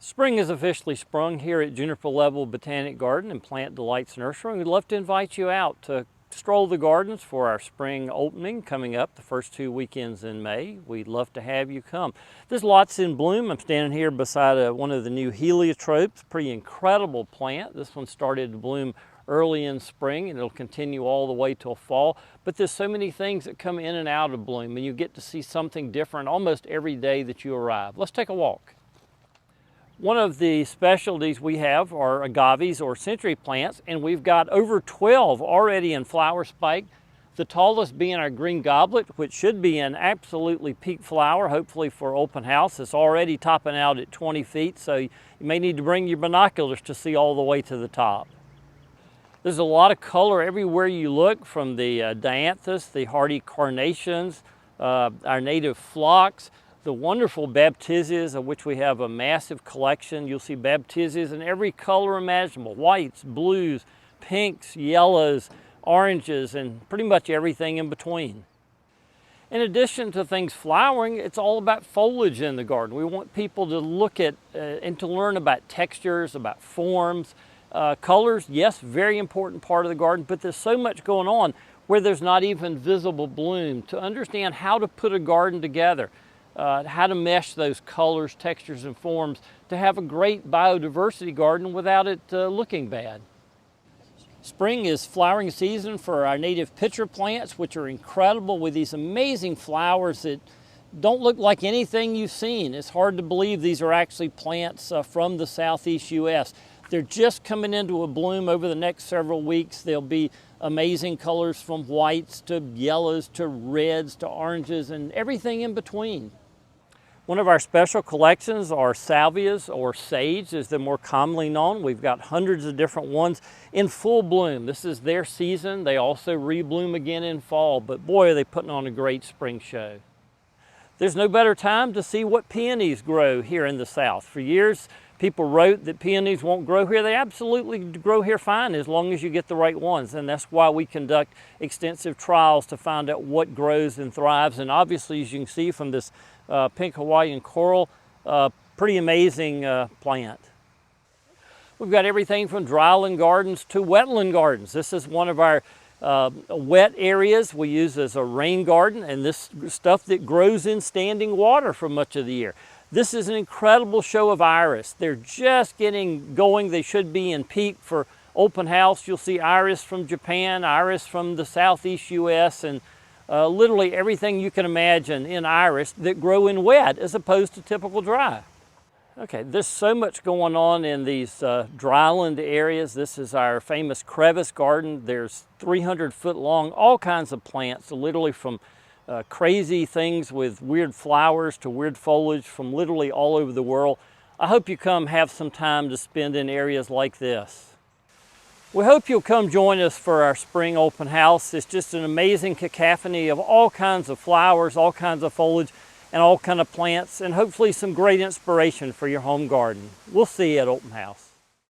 Spring has officially sprung here at Juniper Level Botanic Garden and Plant Delights Nursery. And we'd love to invite you out to stroll the gardens for our spring opening coming up the first 2 weekends in May. We'd love to have you come. There's lots in bloom. I'm standing here beside one of the new heliotropes, pretty incredible plant. This one started to bloom early in spring and it'll continue all the way till fall. But there's so many things that come in and out of bloom and you get to see something different almost every day that you arrive. Let's take a walk. One of the specialties we have are agaves or century plants, and we've got over 12 already in flower spike. The tallest being our green goblet, which should be in absolutely peak flower, hopefully for open house. It's already topping out at 20 feet, so you may need to bring your binoculars to see all the way to the top. There's a lot of color everywhere you look, from the dianthus, the hardy carnations, our native phlox, the wonderful baptisias, of which we have a massive collection. You'll see baptisias in every color imaginable: whites, blues, pinks, yellows, oranges, and pretty much everything in between. In addition to things flowering, it's all about foliage in the garden. We want people to look at and to learn about textures, about forms, colors. Yes, very important part of the garden, but there's so much going on where there's not even visible bloom. To understand how to put a garden together, how to mesh those colors, textures, and forms to have a great biodiversity garden without it looking bad. Spring is flowering season for our native pitcher plants, which are incredible with these amazing flowers that don't look like anything you've seen. It's hard to believe these are actually plants from the southeast U.S. They're just coming into a bloom over the next several weeks. There'll be amazing colors from whites to yellows to reds to oranges and everything in between. One of our special collections are salvias, or sage as they're more commonly known. We've got hundreds of different ones in full bloom. This is their season. They also rebloom again in fall, but boy, are they putting on a great spring show. There's no better time to see what peonies grow here in the South. For years, people wrote that peonies won't grow here. They absolutely grow here fine as long as you get the right ones, and that's why we conduct extensive trials to find out what grows and thrives. And obviously, as you can see from this pink Hawaiian coral, pretty amazing plant. We've got everything from dryland gardens to wetland gardens. This is one of our wet areas we use as a rain garden, and this stuff that grows in standing water for much of the year. This is an incredible show of iris. They're just getting going. They should be in peak for open house. You'll see iris from Japan, iris from the southeast U.S., and literally everything you can imagine in iris that grow in wet as opposed to typical dry. Okay, there's so much going on in these dryland areas. This is our famous crevice garden. There's 300-foot long, all kinds of plants, literally from crazy things with weird flowers to weird foliage from literally all over the world. I hope you come have some time to spend in areas like this. We hope you'll come join us for our spring open house. It's just an amazing cacophony of all kinds of flowers, all kinds of foliage, and all kinds of plants, and hopefully some great inspiration for your home garden. We'll see you at open house.